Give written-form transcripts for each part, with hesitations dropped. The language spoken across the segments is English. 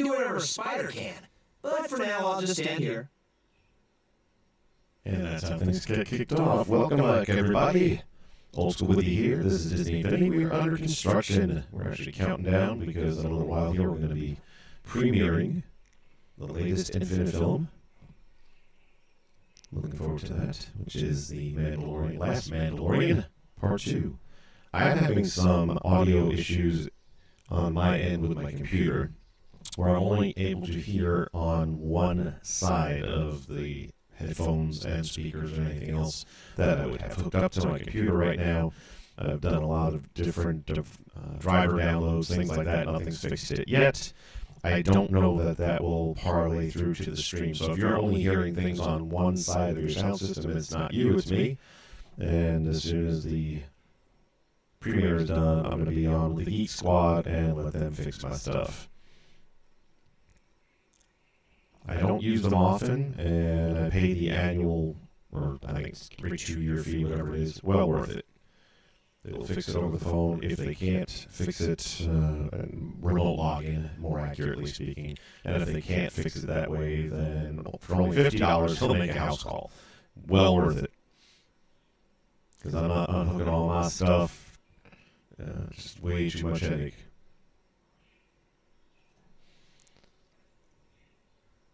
do whatever a spider can. But for now, I'll just stand here. And that's how things get kicked off. Welcome back, everybody. Old School with you here. This is Disney Infinity. We are under construction. We're actually counting down because in a little while here we're going to be premiering the latest Infinite film. Looking forward to that, which is the Mandalorian, Last Mandalorian, Part 2. I'm having some audio issues on my end with my computer, where I'm only able to hear on one side of the headphones and speakers or anything else that I would have hooked up to my computer right now. I've done a lot of different driver downloads, things like that. Nothing's fixed it yet. I don't know that that will parlay through to the stream. So if you're only hearing things on one side of your sound system, it's not you, it's me. And as soon as the premiere is done, I'm going to be on with the Geek Squad and let them fix my stuff. I don't use them often, and I pay the annual, or I think it's 2-year fee, whatever it is, well worth it. They'll fix it over the phone. If they can't fix it, remote login, more accurately speaking. And if they can't fix it that way, then for only $50, they'll make a house call. Well worth it. Because I'm not unhooking all my stuff. Just way too much headache.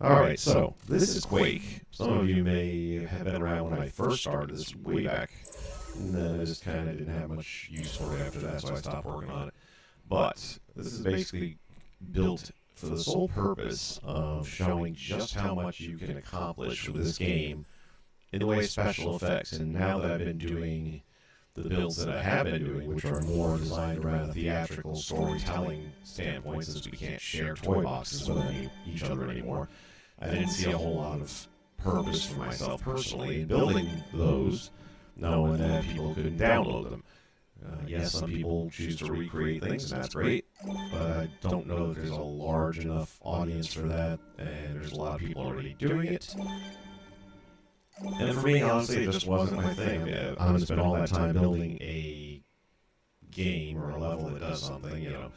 Alright, so this is Quake. Some of you may have been around when I first started this way back. And then I just kind of didn't have much use for it after that, so I stopped working on it. But this is basically built for the sole purpose of showing just how much you can accomplish with this game in the way of special effects. And now that I've been doing the builds that I have been doing, which are more designed around a theatrical storytelling standpoint, since we can't share toy boxes with each other anymore, I didn't see a whole lot of purpose for myself personally in building those, knowing that people couldn't download them. Yes, some people choose to recreate things, and that's great, but I don't know if there's a large enough audience for that, and there's a lot of people already doing it. And for me, honestly, it just wasn't my thing. I'm going to spend all that time building a game or a level that does something, you know,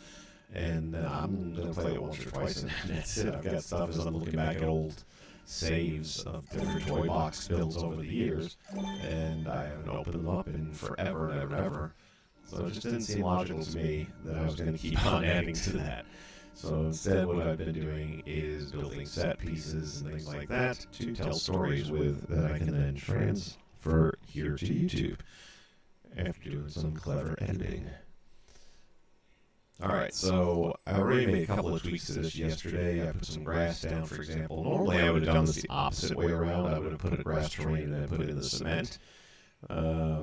and I'm going to play it once or twice, and that's it. I've got stuff as I'm looking back at old saves of different toy box builds over the years, and I haven't opened them up in forever and ever and ever. So it just didn't seem logical to me that I was going to keep on adding to that. So instead, what I've been doing is building set pieces and things like that to tell stories with that I can then transfer here to YouTube after doing some clever editing. Alright, so I already made a couple of tweaks to this yesterday. I put some grass down, for example. Normally I would have done this the opposite way around. I would have put a grass terrain and then put it in the cement.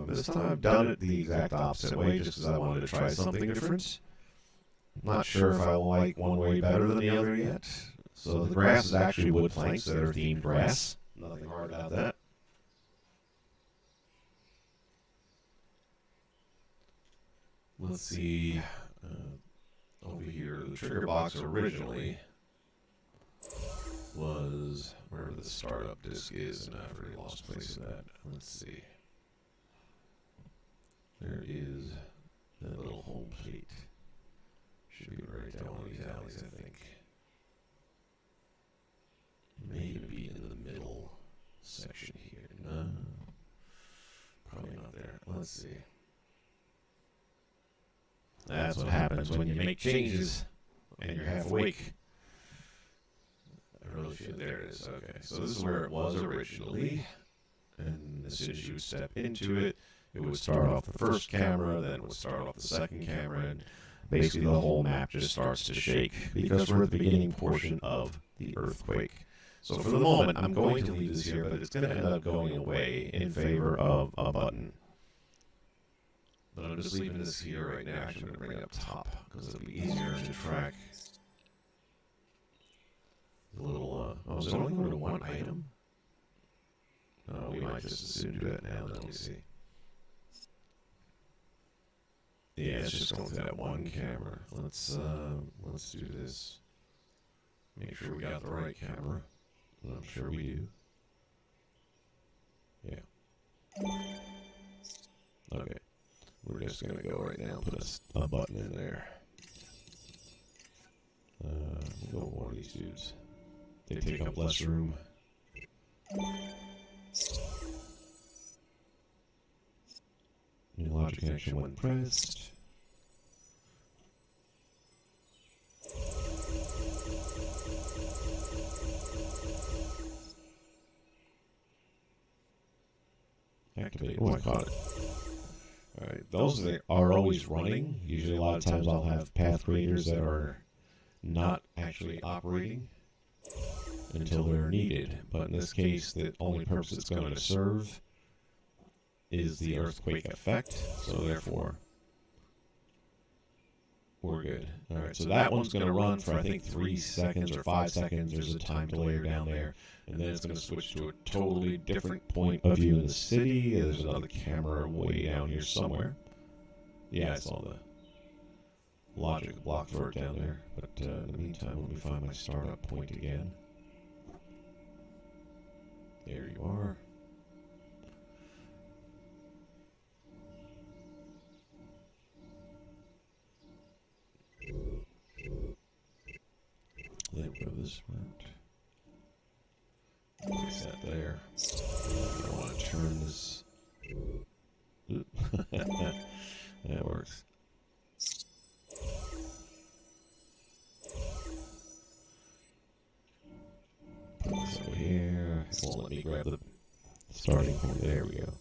This time I've done it the exact opposite way just because I wanted to try something different. I'm not sure if I like one way better than the other yet. So the grass is actually wood planks that are themed grass. Nothing hard about that. Let's see. Over here, the trigger box originally was wherever the startup disk is, and I've already lost place of that. Let's see. There is that little home plate. Should be right down one of these alleys, I think. Maybe in the middle section here. No. Probably not there. Let's see. That's what happens when you make changes and you're half awake. I really feel there it is. Okay, so this is where it was originally. And as soon as you would step into it, it would start off the first camera, then it would start off the second camera, and basically the whole map just starts to shake because we're at the beginning portion of the earthquake. So for the moment, I'm going to leave this here, but it's going to end up going away in favor of a button. But I'm just leaving this here right now. Actually, I'm going to bring it up top because it'll be easier to track. The little, oh, is it only going to one item? Oh, we might just as soon do that now. Let me see. Yeah, it's just going to that one camera. Let's do this. Make sure we got the right camera. I'm sure we do. Yeah. Okay. We're just going to go right now and put a button in there. We'll go with one of these dudes. They take up less room. New logic connection when pressed. Activate. Oh, I caught it. Alright, those are always running. Usually a lot of times I'll have path creators that are not actually operating until they're needed. But in this case, the only purpose it's going to serve is the earthquake effect. So therefore, we're good. Alright, so that one's going to run for I think 3 seconds or 5 seconds. There's a time delay down there. And then it's going to switch to a totally different point of view in the city. There's another camera way down here somewhere. Yeah, I saw the logic block for it down there. But in the meantime, let me find my startup point again. There you are. Then go this route. Place that there. I want to turn this. That works. Put this over here. It won't let me grab the starting point. There we go.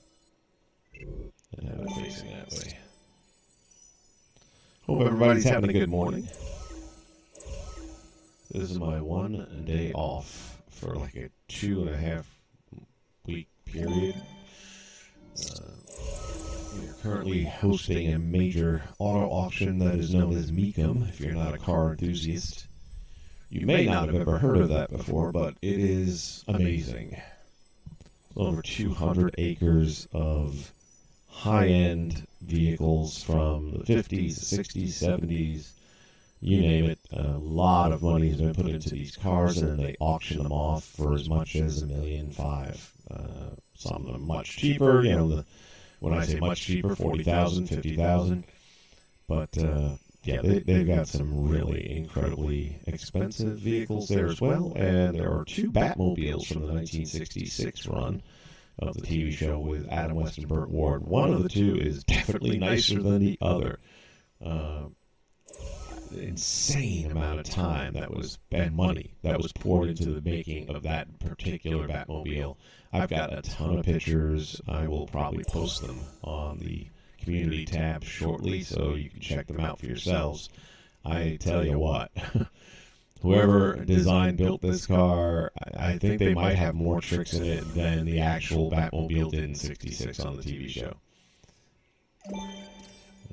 And have it facing that way. Hope everybody's having a good morning. This is my 1 day off for like a 2.5 week period. We are currently hosting a major auto auction that is known as Meekum, if you're not a car enthusiast. You may not have ever heard of that before, but it is amazing. Over 200 acres of high-end vehicles from the 50s, 60s, 70s, you name it. A lot of money has been put into these cars, and then they auction them off for as much as $1.5 million. Some of them much cheaper. You know, when I say much cheaper, $40,000, $50,000. But yeah, they've got some really incredibly expensive vehicles there as well. And there are 2 Batmobiles from the 1966 run of the TV show with Adam West and Burt Ward. One of the 2 is definitely nicer than the other. Insane amount of time and money that was poured into the making of that particular Batmobile. I've got a ton of pictures. I will probably post them on the community tab shortly, so you can check them out for yourselves. I tell you what, whoever built this car, I think they might have more tricks in it than the actual Batmobile did in '66 on the TV show.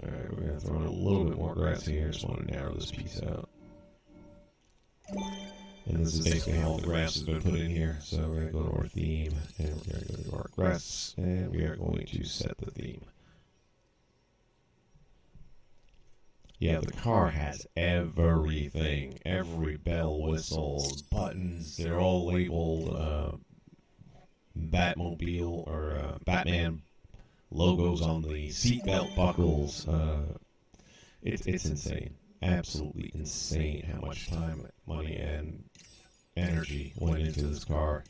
Alright, we're going to throw in a little bit more grass here. Just want to narrow this piece out. And this is basically how all the grass has been put in here. So we're going to go to our theme, and we're going to go to our grass, and we are going to set the theme. Yeah, the car has everything. Every bell, whistle, buttons. They're all labeled Batmobile or Batman logos on the seatbelt buckles. It's insane. Absolutely insane how much time, money, and energy went into this car.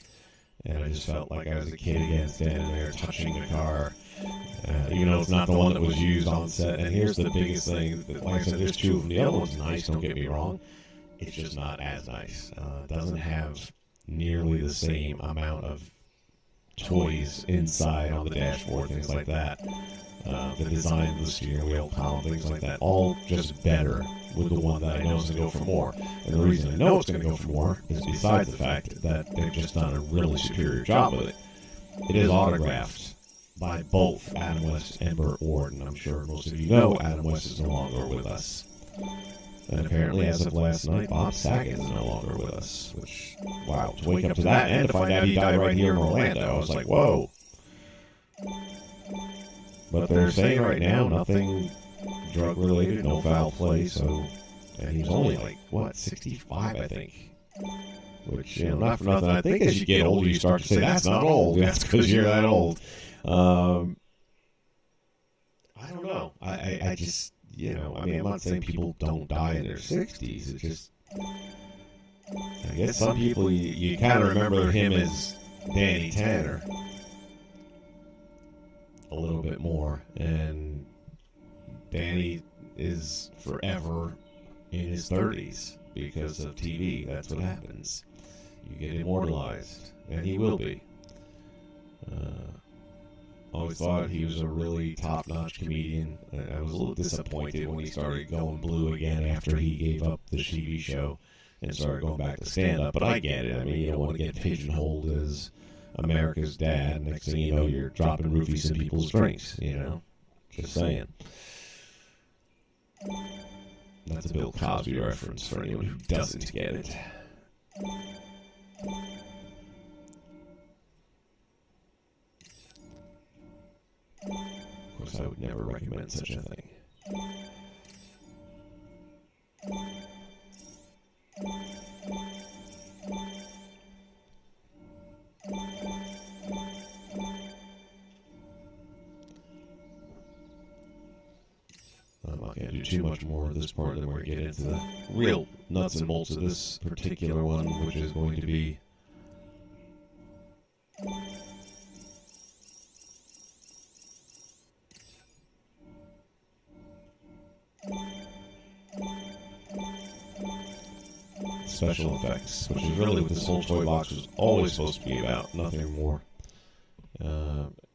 And I just felt like I was a kid again, standing there touching the car. Even though it's not the one that was used on set. And here's the biggest thing. Like I said, there's 2 of them. The other one's nice, don't get me wrong. It's just not as nice. It doesn't have nearly the same amount of toys inside on the dashboard, things like that. The design of the steering wheel column, things like that, all just better with the one that I know is going to go for more. And the reason I know it's going to go for more is besides the fact that they've just done a really superior job with it. It is autographed by both Adam West and Burt Ward, and I'm sure most of you know Adam West is no longer with us. And apparently, as of last night, Bob Saget is no longer with us. Which, wow, to wake up to that and to find out he died right here in Orlando, I was like, whoa. But they're saying right now, nothing drug-related, no foul play, so... And he's only like, what, 65, I think. Which, you know, not for nothing. I think as you get older, you start to say, that's not old. That's because you're that old. I don't know. I just... You know, I mean, I'm not saying people don't die in their 60s. It's just I guess some people, you kind of remember him as Danny Tanner a little bit more. And Danny is forever in his 30s because of TV. That's what happens. You get immortalized, and he will be. Always thought he was a really top-notch comedian. I was a little disappointed when he started going blue again after he gave up the TV show and started going back to stand-up. But I get it. I mean, you don't want to get pigeonholed as America's dad. Next thing you know, you're dropping roofies in people's drinks, you know? Just saying. That's a Bill Cosby reference for anyone who doesn't get it. Of course, I would never recommend such a thing. I'm not going to do too much more of this part, then we're going to get into the real nuts and bolts of this particular one, which is going to be special effects, which is really what this whole toy box was always supposed to be about, nothing more.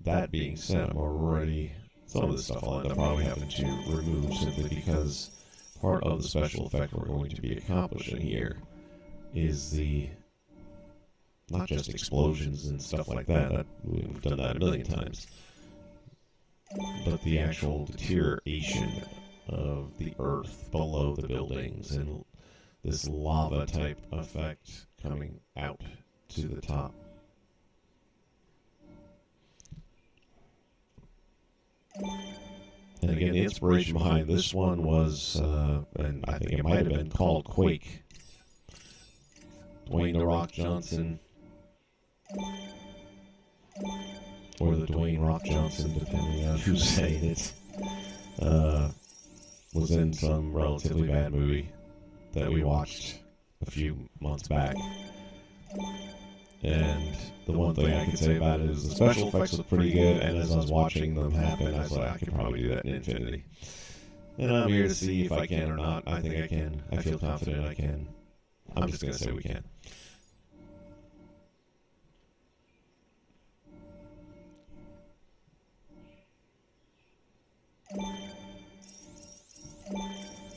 That being said, I'm already... Some of this stuff I'll end up probably having to remove simply because part of the special effect we're going to be accomplishing here is the... not just explosions and stuff like that, we've done that a million times, but the actual deterioration of the earth below the buildings and this lava type effect coming out to the top. And again, the inspiration behind this one was, and I think it might have been called Quake. Dwayne "The Rock" Johnson, or the Dwayne "Rock" Johnson, depending on who's saying it, was in some relatively bad movie that we watched a few months back. And the one thing I can say about it is the special effects look pretty good, and as I was watching them happen, I was like, I could probably do that in Infinity. And I'm here to see if I can or not. I think I can. I feel confident I can. I'm just going to say we can.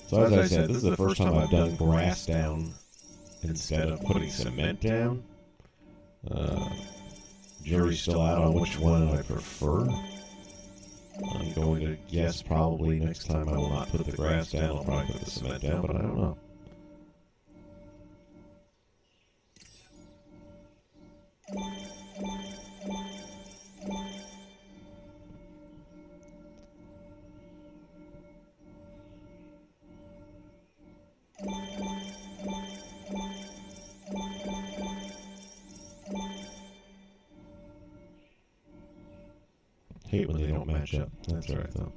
So as I said, this is the first time I've done grass down instead of putting cement down. Jury's still out on which one I prefer. I'm going to guess probably next time I will not put the grass down. I'll probably put the cement down, but I don't know. Hate when they don't match up. That's alright though.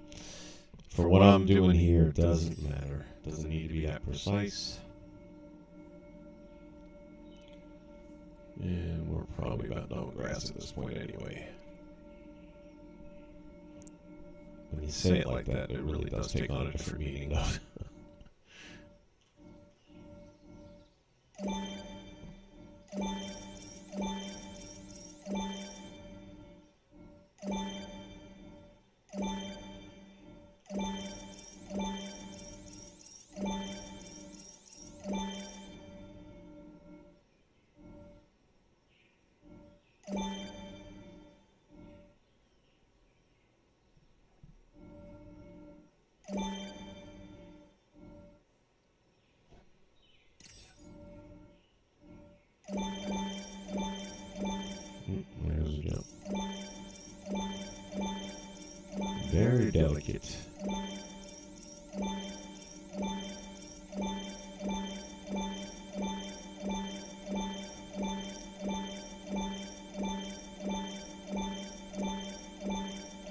For what I'm doing here, it doesn't matter. Doesn't need to be that precise. And we're probably about done with grass at this point anyway. When you say it like that, it really does take on a different meaning though. There's a jump. Very delicate.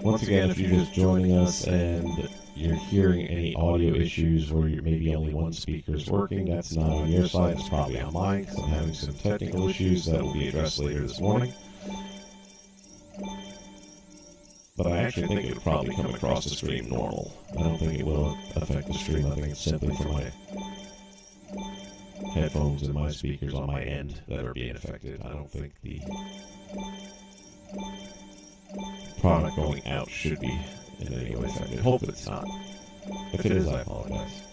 Once again, if you're just joining us and you're hearing any audio issues where maybe only one speaker is working, that's not on your side, it's probably on mine because I'm having some technical issues that will be addressed later this morning. But I actually think it would probably come across the stream normal. I don't think it will affect the stream. I think it's simply for my headphones and my speakers on my end that are being affected. I don't think the product going out should be in any way affected. Hope it's not. If it is, I apologize.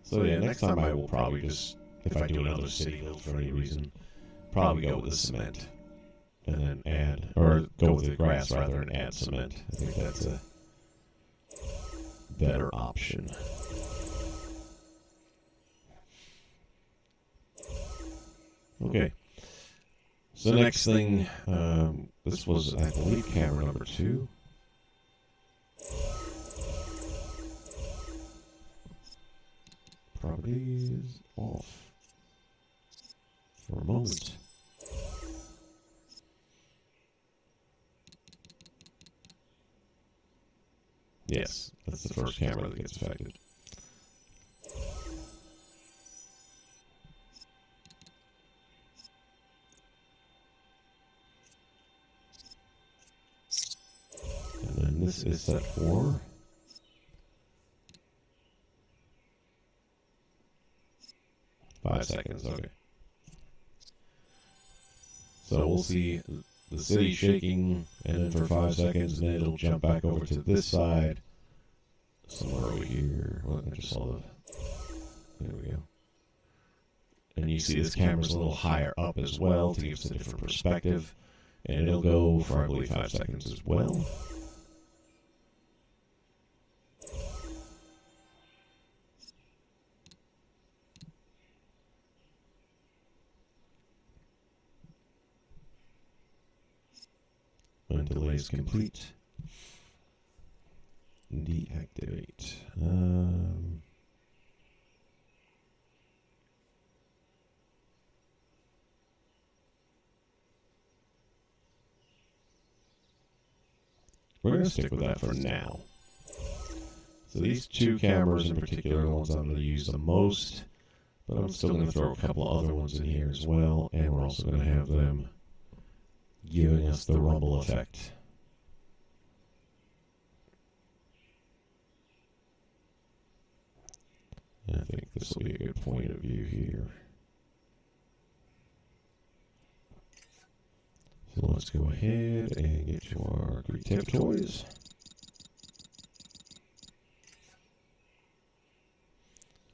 So yeah, next time I will probably just, if I do another city build for any reason, probably go with the cement. And then add, or go with the grass rather and add cement. I think that's a better option. Okay. So next thing, this was, I believe, camera number 2. Properties off for a moment. Yes, that's the first camera that gets affected. And then this is set for 5 seconds, okay. So we'll see the city shaking, and then for 5 seconds, and then it'll jump back over to this side, somewhere over here. Well, I just saw the, there we go. And you see this camera's a little higher up as well to give us a different perspective, and it'll go for, I believe, 5 seconds as well. When delay is complete, deactivate. We're going to stick with that for now. So these 2 cameras in particular are the ones I'm going to use the most, but I'm still going to throw a couple of other ones in here as well, and we're also going to have them giving us the rumble effect. And I think this will be a good point of view here. So let's go ahead and get to our Greek Tip Toys.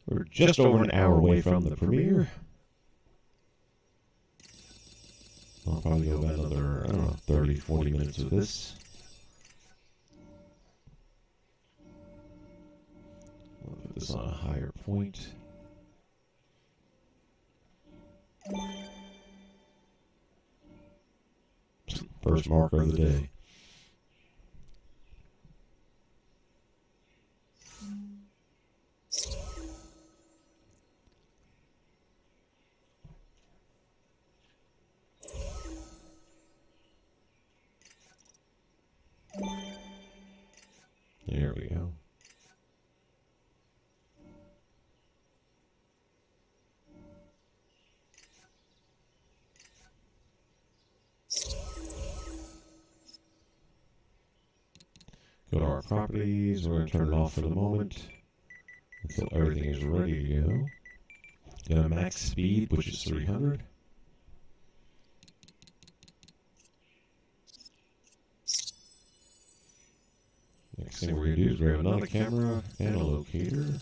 We're just over an hour away from the premiere. I'll probably go about another, I don't know, 30, 40 minutes of this. I'll put this on a higher point. First marker of the day. There we go. Go to our properties. We're going to turn it off for the moment until everything is ready to go. Go to max speed, which is 300. Next thing we're going to do is grab another camera and a locator.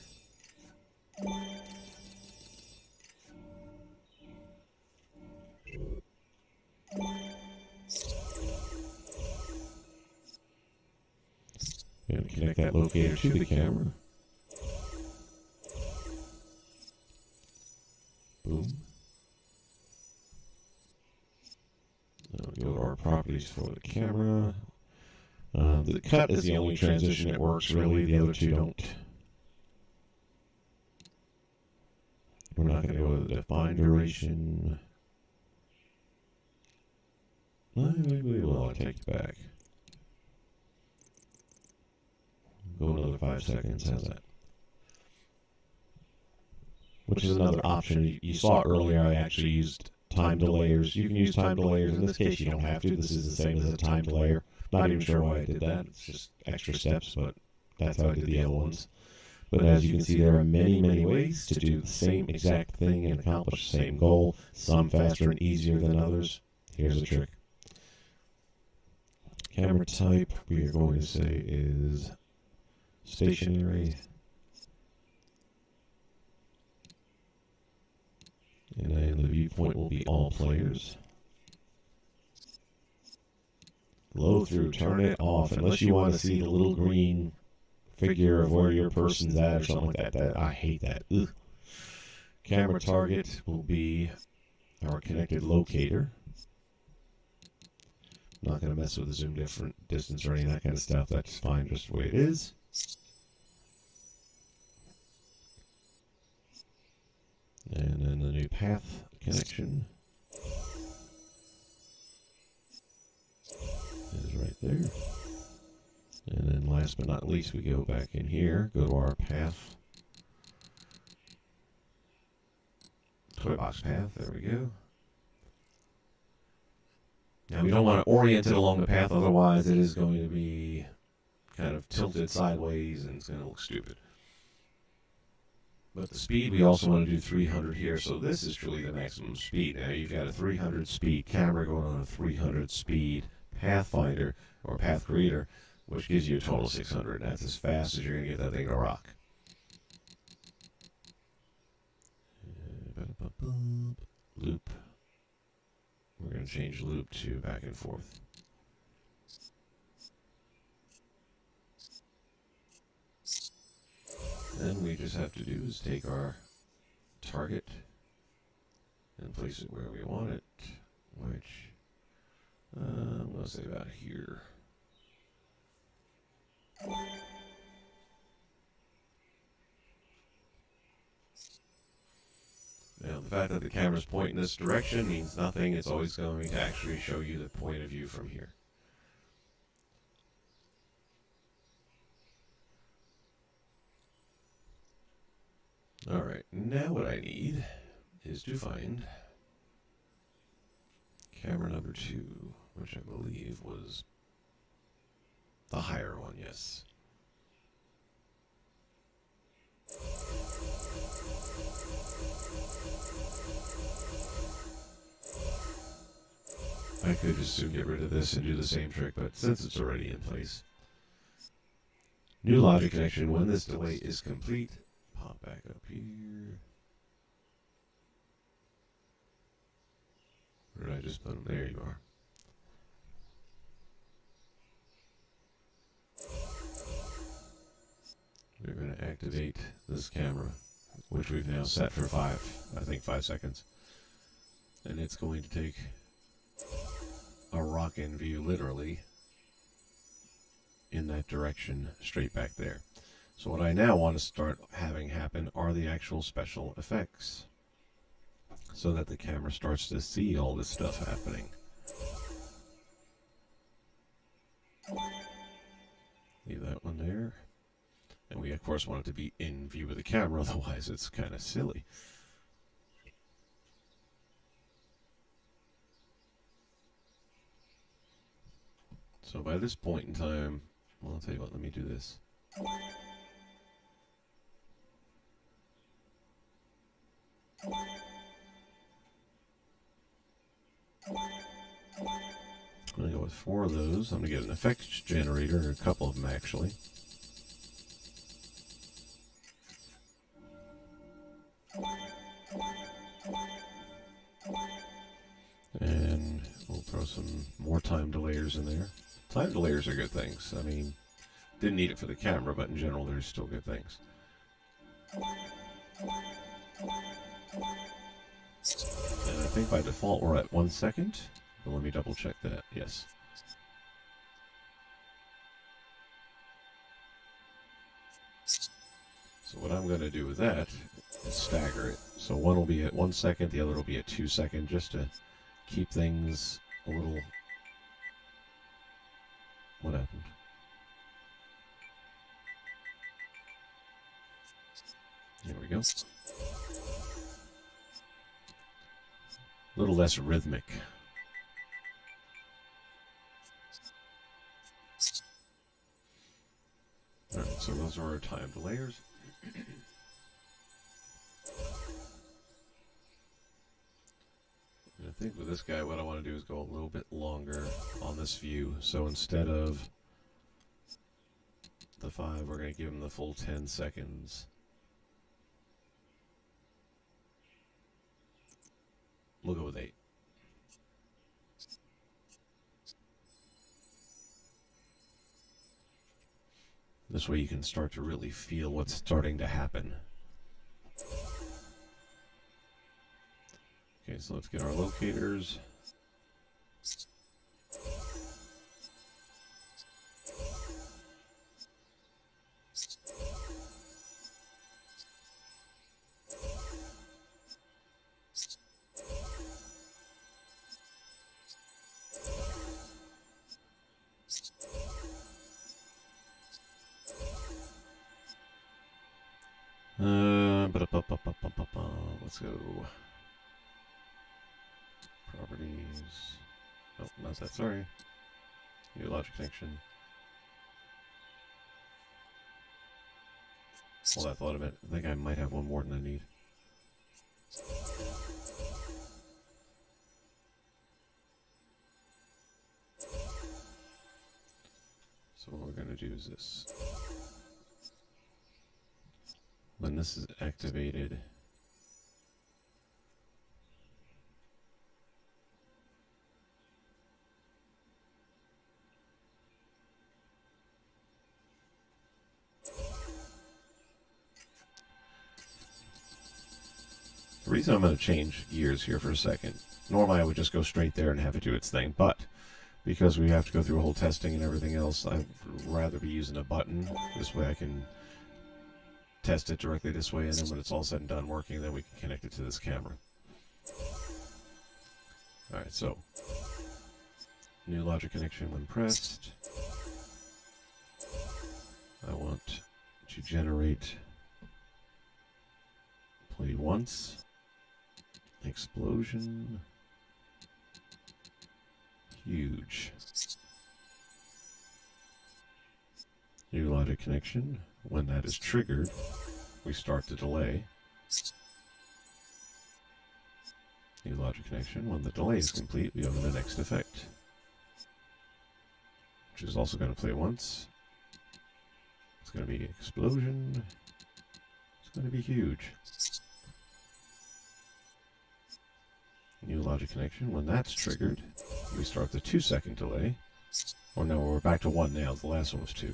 And connect that locator to the camera. Boom. Now we go to our properties for the camera. The cut is the only transition that works, really. The other two don't. We're not going to go with the define duration. Maybe we will. I take it back. Go another 5 seconds. How's that? Which is another option. You saw earlier I actually used time delayers. You can use time delayers. In this case, you don't have to. This is the same as a time delayer. Not even sure why I did that. It's just extra steps, but that's how I did the other ones. But as you can see, there are many, many ways to do the same exact thing and accomplish the same goal. Some faster and easier than others. Here's a trick. Camera type we are going to say is stationary. And then the viewpoint will be all players. Glow through, turn it off, unless you want to see the little green figure of where your person's at or something like that. I hate that. Ugh. Camera target will be our connected locator. Not going to mess with the zoom distance or any of that kind of stuff. That's fine just the way it is. And then the new path connection is right there. And then last but not least, we go back in here, go to our path. Toy box path, there we go. Now we don't want to orient it along the path, otherwise it is going to be kind of tilted sideways and it's going to look stupid. But the speed, we also want to do 300 here, so this is truly the maximum speed. Now you've got a 300 speed camera going on a 300 speed pathfinder or path creator, which gives you a total of 600. That's as fast as you're going to get that thing to rock. Loop. We're going to change loop to back and forth. Then we just have to do is take our target and place it where we want it, which I'm going to say about here. Now, the fact that the camera's pointing this direction means nothing. It's always going to actually show you the point of view from here. Alright, now what I need is to find camera number 2, which I believe was the higher one, yes. I could just soon get rid of this and do the same trick, but since it's already in place. New logic connection. When this delay is complete, pop back up here. Where did I just put them? There you are. We're going to activate this camera, which we've now set for 5 seconds. And it's going to take a rock-in view, literally, in that direction, straight back there. So what I now want to start having happen are the actual special effects, so that the camera starts to see all this stuff happening. Leave that one there. And we, of course, want it to be in view of the camera, otherwise it's kind of silly. So by this point in time, well, I'll tell you what, let me do this. I'm going to go with 4 of those. I'm going to get an effects generator, a couple of them actually. And we'll throw some more time delayers in there. Time delayers are good things. I mean, didn't need it for the camera, but in general, they're still good things. And I think by default we're at 1 second, but let me double check that. Yes. So what I'm going to do with that is stagger it. So one will be at 1 second, the other will be at 2 seconds, just to keep things a little... What happened? Here we go. A little less rhythmic. Alright, so those are our timed layers. And I think with this guy, what I want to do is go a little bit longer on this view. So instead of the 5, we're going to give him the full 10 seconds. We'll go with 8. This way you can start to really feel what's starting to happen. Okay, so let's get our locators. Let's go. Properties. Oh, not that, sorry. New logic connection. Hold that thought a bit. I think I might have one more than I need. So what we're going to do is this. When this is activated, the reason I'm going to change gears here for a second, normally I would just go straight there and have it do its thing, but because we have to go through a whole testing and everything else, I'd rather be using a button. This way I can test it directly this way, and then when it's all said and done working, then we can connect it to this camera. Alright, so new logic connection when pressed. I want to generate play once, explosion, huge. New logic connection. When that is triggered, we start the delay. New logic connection. When the delay is complete, we go to the next effect, which is also going to play once. It's going to be explosion. It's going to be huge. New logic connection. When that's triggered, we start the 2-second delay. Or no, we're back to 1 now. The last one was 2.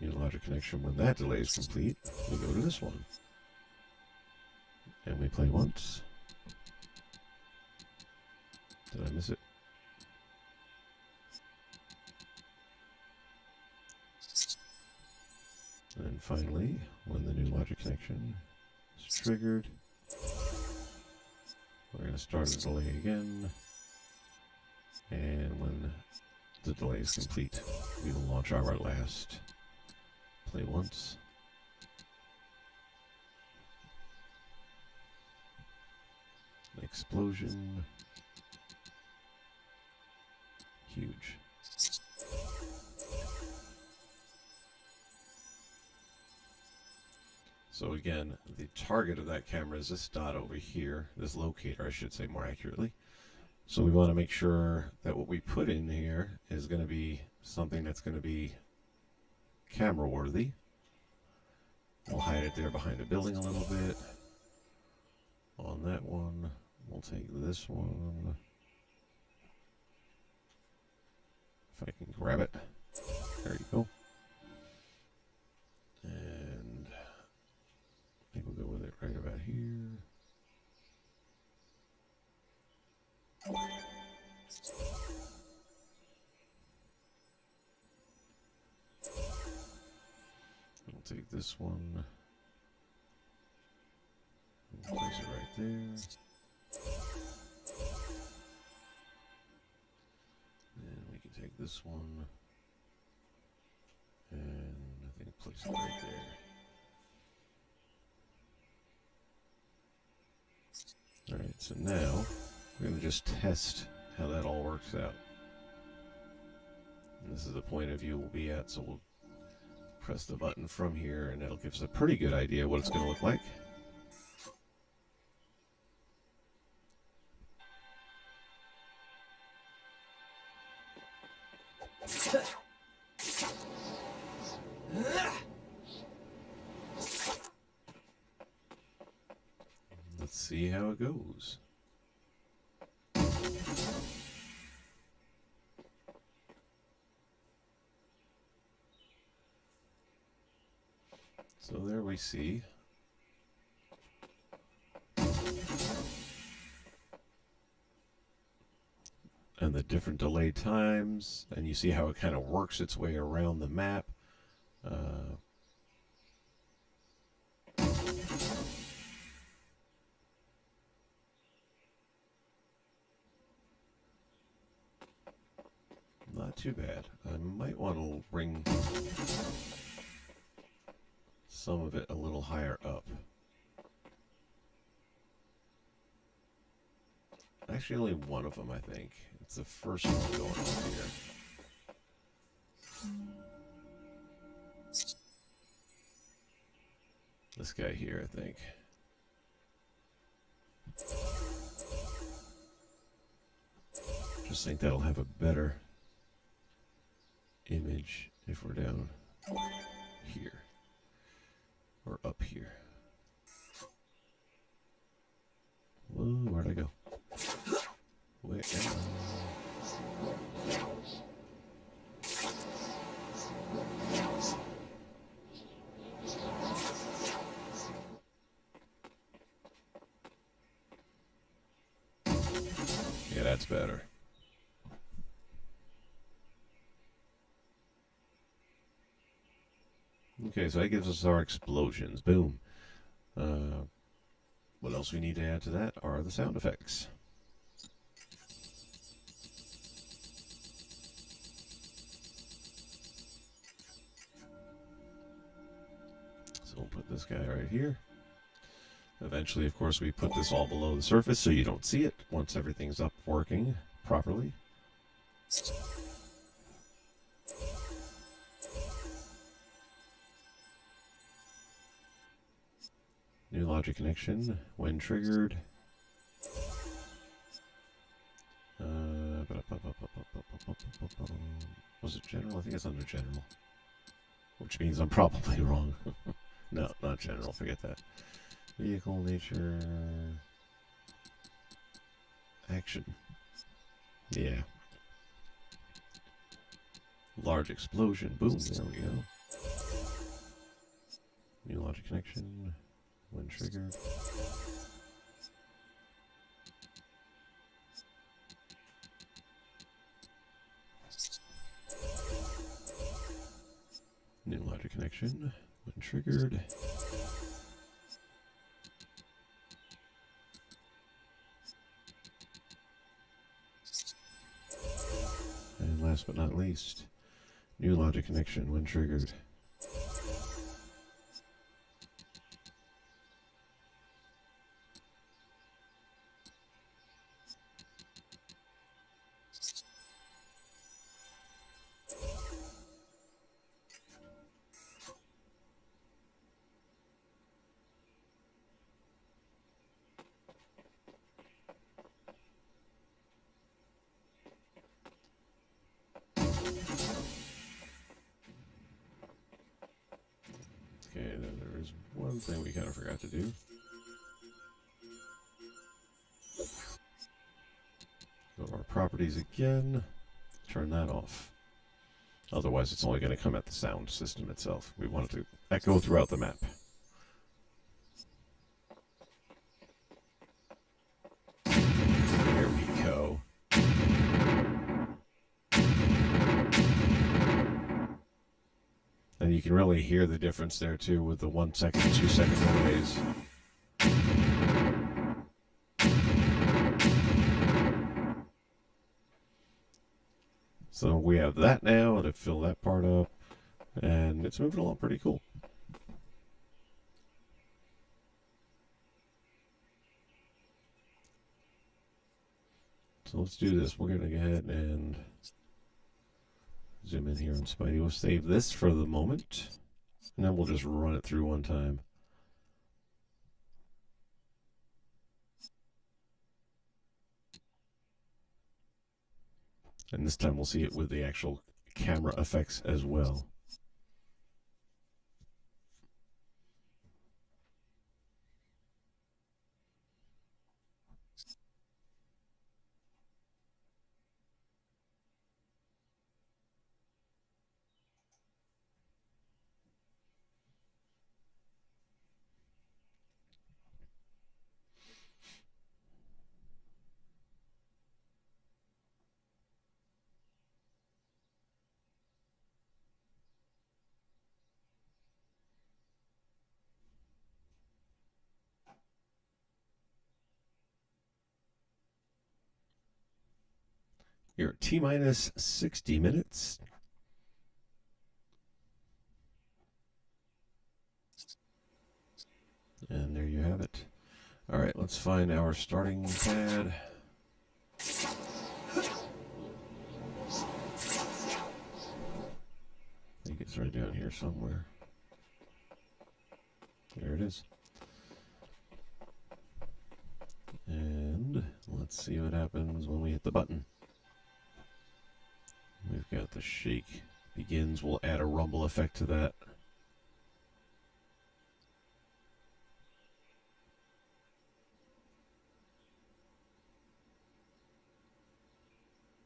New logic connection. When that delay is complete, we go to this one. And we play once. Did I miss it? And then finally, when the new logic connection is triggered, we're going to start the delay again. And when the delay is complete, we will launch our last. Play once. An explosion. Huge. So again, the target of that camera is this dot over here, this locator, I should say more accurately. So we want to make sure that what we put in here is going to be something that's going to be camera worthy. We'll hide it there behind the building a little bit. On that one, we'll take this one. If I can grab it. There you go. And I think we'll go with it right about here. take this one. We'll place it right there. And we can take this one. And I think place it right there. Alright, so now we're going to just test how that all works out. And this is the point of view we'll be at, so we'll press the button from here and that'll give us a pretty good idea what it's going to look like. Let's see how it goes. So there we see and the different delay times, and you see how it kind of works its way around the map. Not too bad. I might want to bring some of it a little higher up. Actually, only one of them, I think. It's the first one going on here. This guy here, I think. Just think that'll have a better image if we're down here. Or up here. Whoa, where'd I go? Where am I? Yeah, that's better. Okay, so that gives us our explosions. Boom. What else we need to add to that are the sound effects. So we'll put this guy right here. Eventually, of course, we put this all below the surface so you don't see it once everything's up working properly. New logic connection when triggered. Was it general? I think it's under general. Which means I'm probably wrong. No, not general. Forget that. Vehicle, nature, action. Yeah. Large explosion. Boom. There we go. New logic connection when triggered. New logic connection when triggered. And last but not least, new logic connection when triggered. Okay, then there is one thing we kind of forgot to do. Go to our properties again, turn that off. Otherwise, it's only going to come at the sound system itself. We want it to echo throughout the map. There we go. And you can really hear the difference there too with the 1 second, 2 second delays. So we have that now to fill that part up, and it's moving along pretty cool. So let's do this. We're going to go ahead and zoom in here on Spidey. We'll save this for the moment, and then we'll just run it through one time. And this time we'll see it with the actual camera effects as well. You're at T-minus 60 minutes. And there you have it. All right, let's find our starting pad. I think it's right down here somewhere. There it is. And let's see what happens when we hit the button. We've got the shake begins. We'll add a rumble effect to that.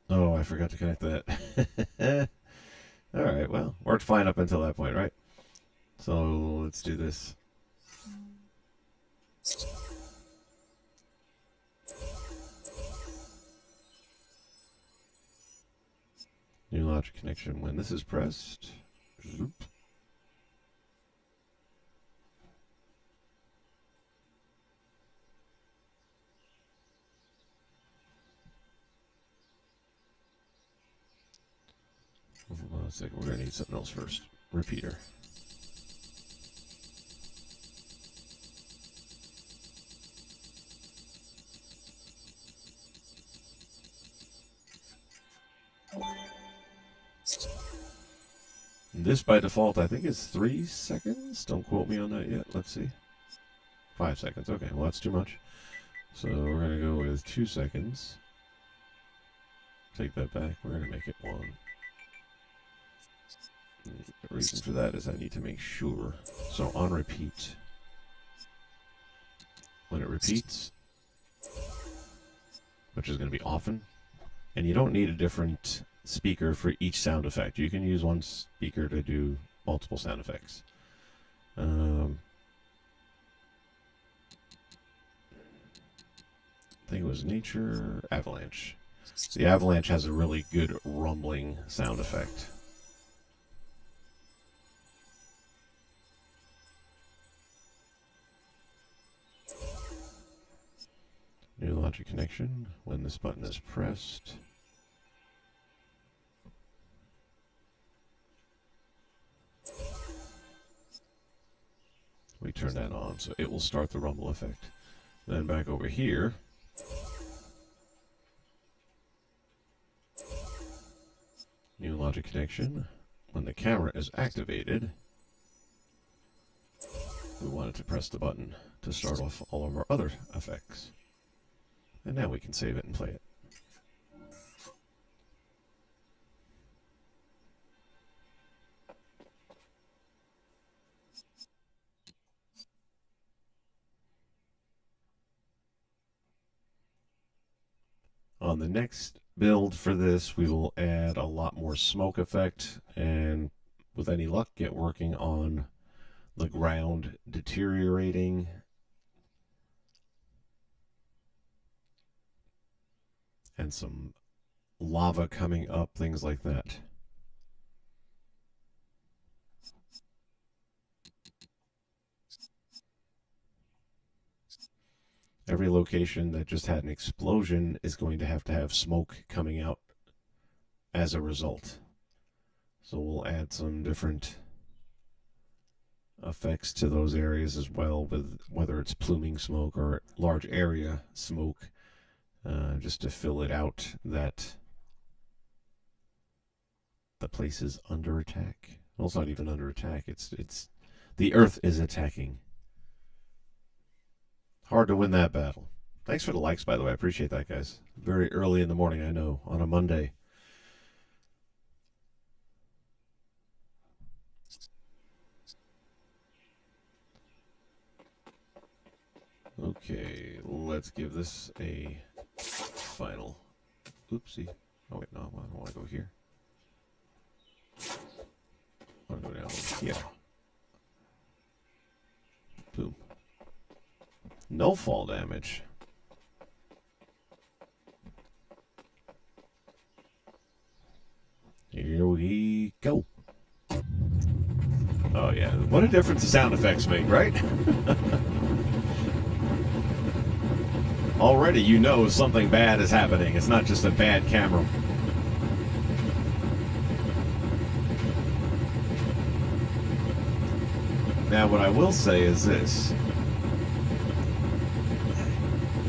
Oh, I forgot to connect that. All right, well, worked fine up until that point, right? So let's do this. New logic connection when this is pressed. Zoop. Hold on a second, we're going to need something else first. Repeater. This by default I think is 3 seconds. Don't quote me on that yet. Let's see. 5 seconds. Okay, well that's too much. So we're going to go with 2 seconds. Take that back. We're going to make it 1. The reason for that is I need to make sure. So on repeat. When it repeats, which is going to be often, and you don't need a different speaker for each sound effect. You can use one speaker to do multiple sound effects. I think it was Nature Avalanche. The Avalanche has a really good rumbling sound effect. New logic connection when this button is pressed. We turn that on, so it will start the rumble effect. Then back over here, new logic connection. When the camera is activated, we wanted to press the button to start off all of our other effects. And now we can save it and play it. On the next build for this, we will add a lot more smoke effect, and with any luck, get working on the ground deteriorating and some lava coming up, things like that. Every location that just had an explosion is going to have smoke coming out as a result. So we'll add some different effects to those areas as well, with whether it's pluming smoke or large area smoke, just to fill it out that the place is under attack. Well, it's not even under attack. It's the Earth is attacking. Hard to win that battle. Thanks for the likes, by the way. I appreciate that, guys. Very early in the morning, I know, on a Monday. Okay, let's give this a final. Oopsie. Oh, wait, no, I don't want to go here. I want to go down here. Boom. No fall damage. Here we go. Oh, yeah. What a difference the sound effects make, right? Already you know something bad is happening. It's not just a bad camera. Now, what I will say is this.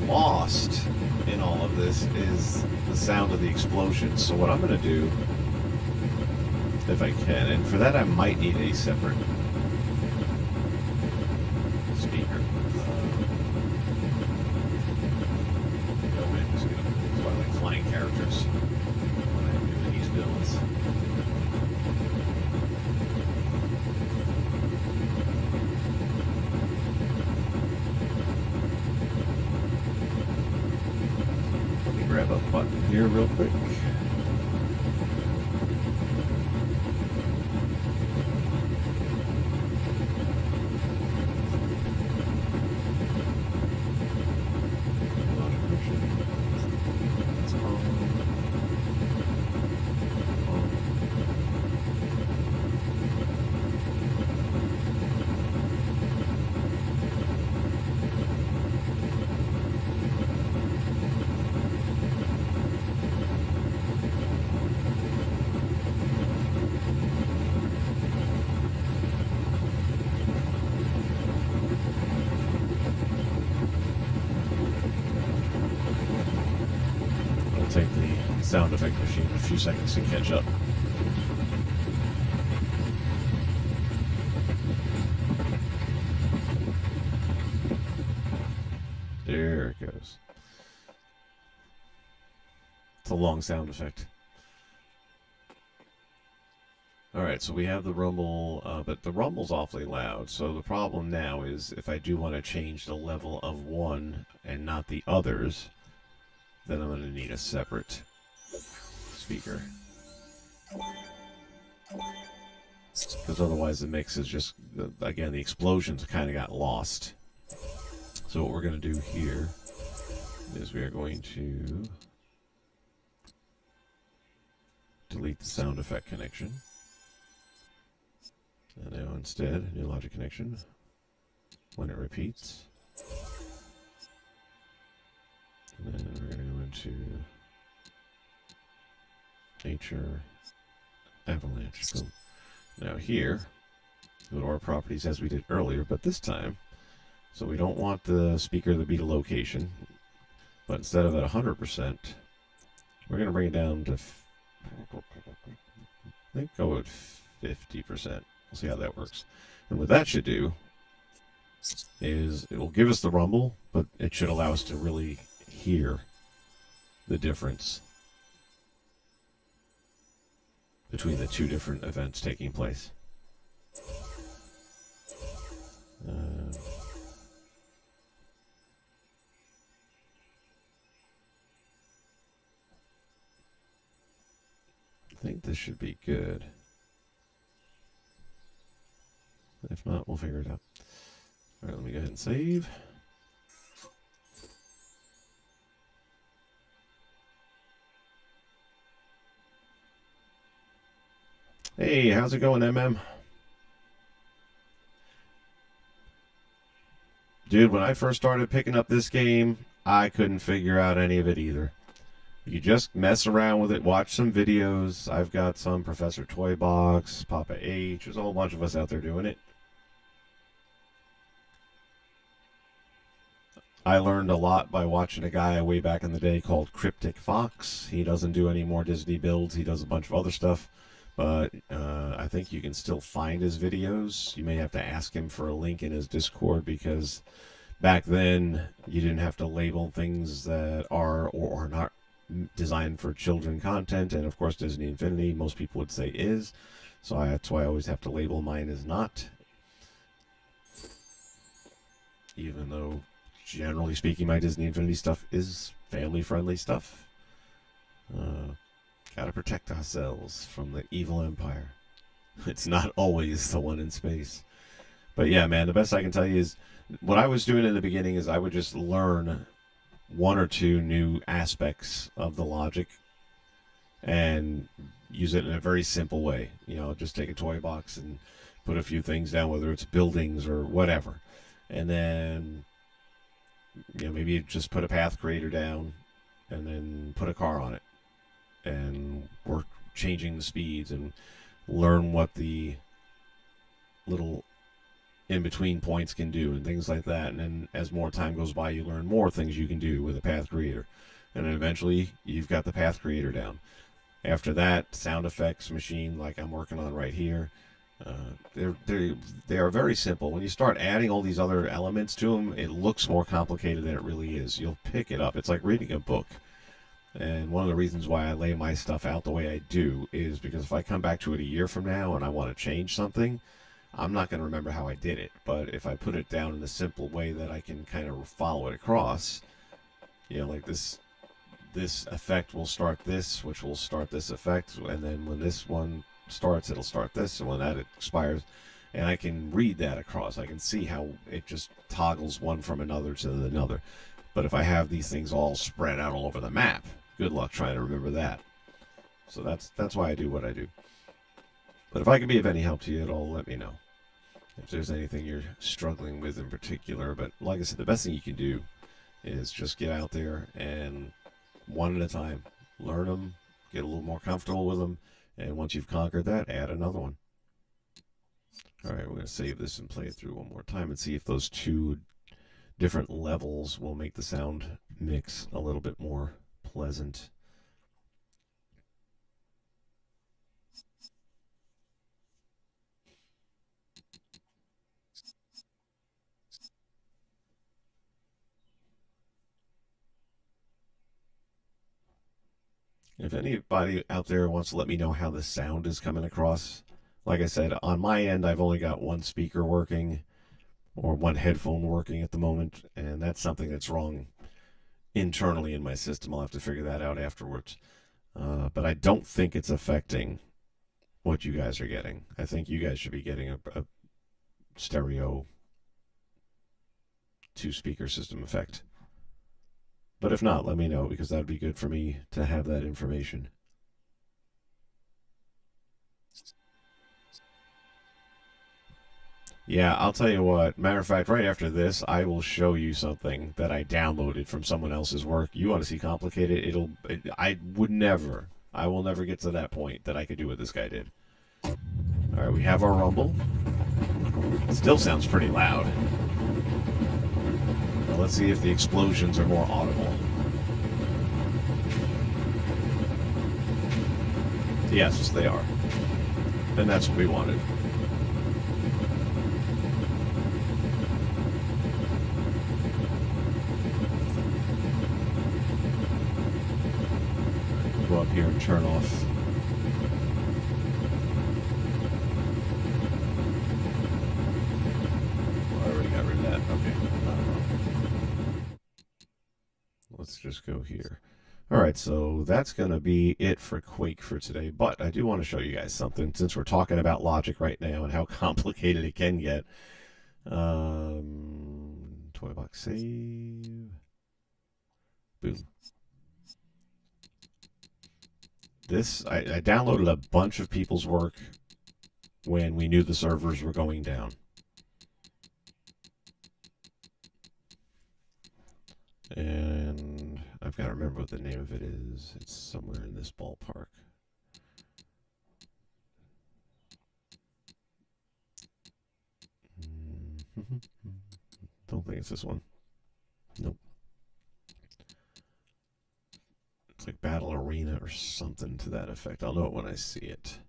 Lost in all of this is the sound of the explosion. So what I'm going to do, if I can, and for that I might need a separate speaker. I'm just going to fly like flying characters when I'm doing these builds. Grab a button here real quick. Take the sound effect machine a few seconds to catch up. There it goes. It's a long sound effect. Alright, so we have the rumble, but the rumble's awfully loud. So the problem now is if I do want to change the level of one and not the others, then I'm going to need a separate speaker. Because otherwise the mix is just, again, the explosions kind of got lost. So what we're going to do here is we are going to delete the sound effect connection. And now instead, new logic connection when it repeats. And then we're going to go into Nature, Avalanche. Boom. Now here, go to our properties as we did earlier, but this time, so we don't want the speaker to be the location, but instead of at 100%, we're going to bring it down to, I think, go at 50%. We'll see how that works. And what that should do is it will give us the rumble, but it should allow us to really hear the difference between the two different events taking place. I think this should be good. If not, we'll figure it out. All right, let me go ahead and save. Hey, how's it going, MM? Dude, when I first started picking up this game, I couldn't figure out any of it either. You just mess around with it, watch some videos. I've got some Professor Toybox, Papa H. There's a whole bunch of us out there doing it. I learned a lot by watching a guy way back in the day called Cryptic Fox. He doesn't do any more Disney builds. He does a bunch of other stuff. But I think you can still find his videos. You may have to ask him for a link in his Discord, because back then you didn't have to label things that are or are not designed for children content. And of course Disney Infinity, most people would say is. So that's why I always have to label mine as not. Even though, generally speaking, my Disney Infinity stuff is family-friendly stuff. Gotta protect ourselves from the evil empire. It's not always the one in space. But yeah, man, the best I can tell you is what I was doing in the beginning is I would just learn one or two new aspects of the logic and use it in a very simple way. You know, just take a toy box and put a few things down, whether it's buildings or whatever. And then, you know, maybe just put a path creator down and then put a car on it and work changing the speeds and learn what the little in-between points can do and things like that. And then as more time goes by, you learn more things you can do with a path creator. And then eventually you've got the path creator down. After that, sound effects machine like I'm working on right here. They are very simple. When you start adding all these other elements to them, it looks more complicated than it really is. You'll pick it up. It's like reading a book. And one of the reasons why I lay my stuff out the way I do is because if I come back to it a year from now and I want to change something, I'm not going to remember how I did it. But if I put it down in a simple way that I can kind of follow it across, you know, like this effect will start this, which will start this effect, and then when this one starts, it'll start this, and when that expires, and I can read that across. I can see how it just toggles one from another to another. But if I have these things all spread out all over the map, good luck trying to remember that. So that's why I do what I do. But if I can be of any help to you at all, let me know if there's anything you're struggling with in particular. But like I said, the best thing you can do is just get out there and one at a time learn them, get a little more comfortable with them, and once you've conquered that, add another one. All right, we're going to save this and play it through one more time and see if those two different levels will make the sound mix a little bit more pleasant. If anybody out there wants to let me know how the sound is coming across, like I said, on my end, I've only got one speaker working or one headphone working at the moment, and that's something that's wrong internally in my system. I'll have to figure that out afterwards. But I don't think it's affecting what you guys are getting. I think you guys should be getting a stereo two-speaker system effect. But if not, let me know, because that would be good for me to have that information. Yeah, I'll tell you what. Matter of fact, right after this, I will show you something that I downloaded from someone else's work. You want to see complicated? I will never get to that point that I could do what this guy did. All right, we have our rumble. It still sounds pretty loud. Now let's see if the explosions are more audible. Yes, they are. And that's what we wanted. Go up here and turn off. I already got rid of that. Okay. Let's just go here. All right, so that's going to be it for Quake for today. But I do want to show you guys something, since we're talking about logic right now and how complicated it can get. Toy box save. Boom. This, I downloaded a bunch of people's work when we knew the servers were going down. what the name of it is. It's somewhere in this ballpark. Don't think it's this one. Nope. It's like Battle Arena or something to that effect. I'll know it when I see it.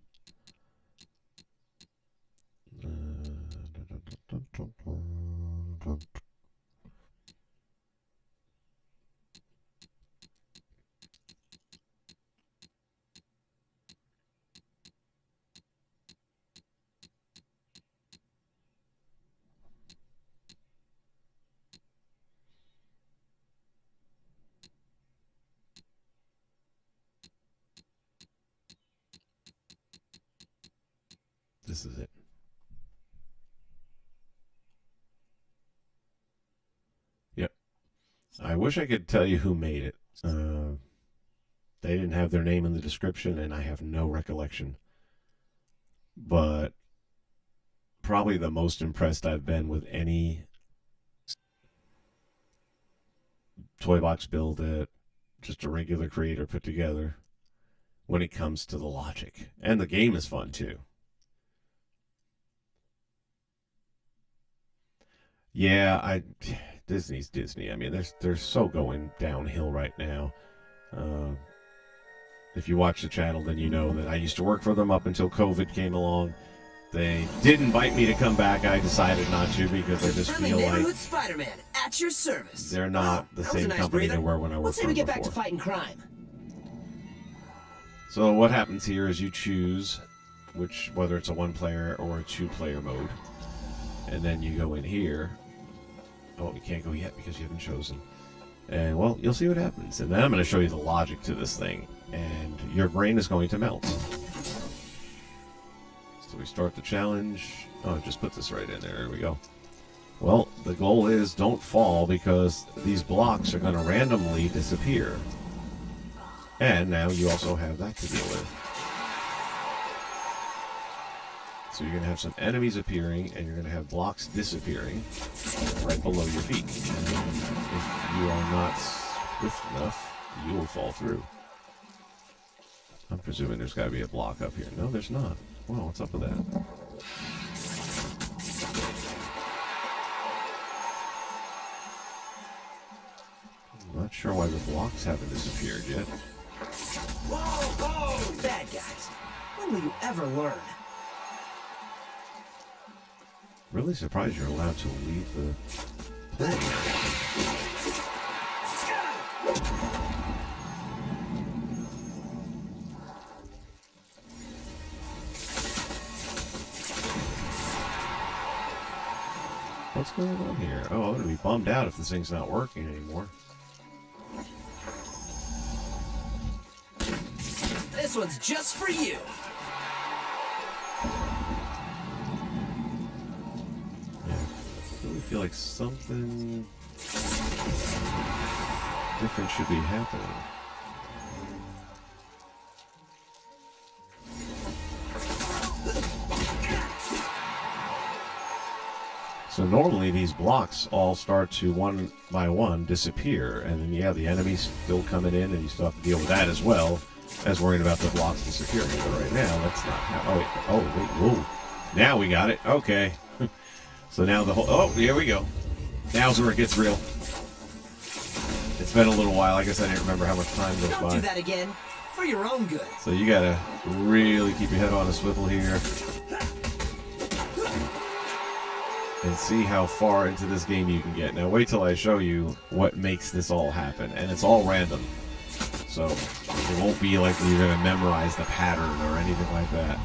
This is it. Yep. I wish I could tell you who made it. They didn't have their name in the description, and I have no recollection. But probably the most impressed I've been with any toy box build that just a regular creator put together when it comes to the logic. And the game is fun, too. Yeah, Disney's Disney. I mean, they're so going downhill right now. If you watch the channel, then you know that I used to work for them up until COVID came along. They did invite me to come back. I decided not to because I just feel like Spider-Man at your service. They're not the same company they were when I worked for them before. Let's say we get back to fighting crime. So what happens here is you choose whether it's a one-player or a two-player mode, and then you go in here. Oh, you can't go yet because you haven't chosen. And, well, you'll see what happens. And then I'm going to show you the logic to this thing. And your brain is going to melt. So we start the challenge. Oh, just put this right in there. There we go. Well, the goal is don't fall because these blocks are going to randomly disappear. And now you also have that to deal with. So you're going to have some enemies appearing, and you're going to have blocks disappearing right below your feet. And if you are not swift enough, you will fall through. I'm presuming there's got to be a block up here. No, there's not. Wow, what's up with that? I'm not sure why the blocks haven't disappeared yet. Whoa, whoa! Bad guys. When will you ever learn? Really surprised you're allowed to leave the plane. What's going on here? Oh, I'm going to be bummed out if this thing's not working anymore. This one's just for you. I feel like something different should be happening. So normally these blocks all start to one by one disappear, and then yeah, the enemy's still coming in, and you still have to deal with that as well as worrying about the blocks disappearing. But right now, that's not how. Oh wait, whoa! Now we got it. Okay. So now the whole... Oh, here we go. Now's where it gets real. It's been a little while. I guess I didn't remember how much time goes by. Don't do that again. For your own good. So you gotta really keep your head on a swivel here. And see how far into this game you can get. Now wait till I show you what makes this all happen. And it's all random. So it won't be like you're gonna memorize the pattern or anything like that.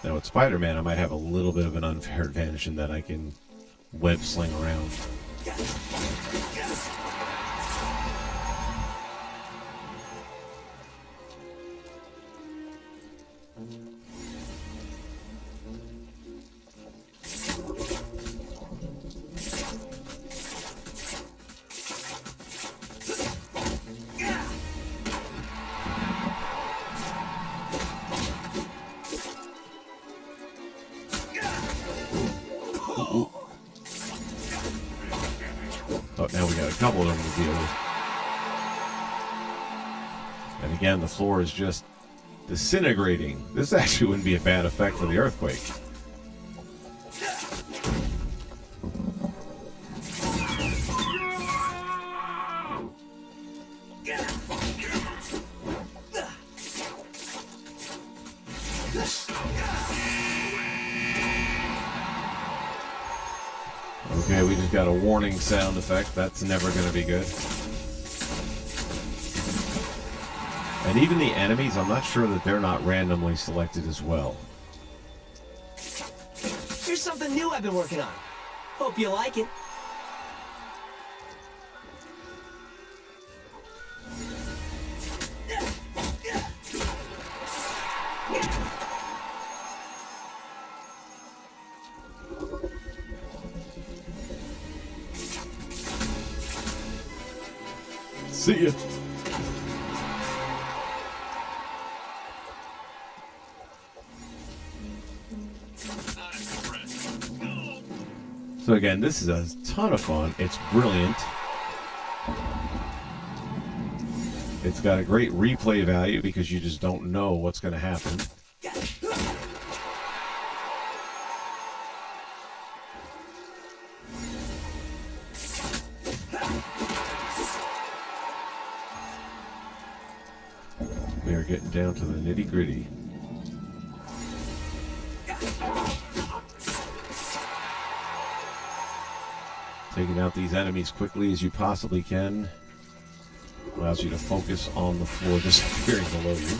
Now with Spider-Man, I might have a little bit of an unfair advantage in that I can web sling around. ooh. Oh, now we got a couple of them to deal with. And again, the floor is just disintegrating. This actually wouldn't be a bad effect for the earthquake. Okay, we just got a warning sound effect. That's never going to be good. And even the enemies, I'm not sure that they're not randomly selected as well. Here's something new I've been working on. Hope you like it. See ya. So again, this is a ton of fun. It's brilliant. It's got a great replay value because you just don't know what's going to happen. We are getting down to the nitty-gritty. Taking out these enemies quickly as you possibly can allows you to focus on the floor disappearing below you.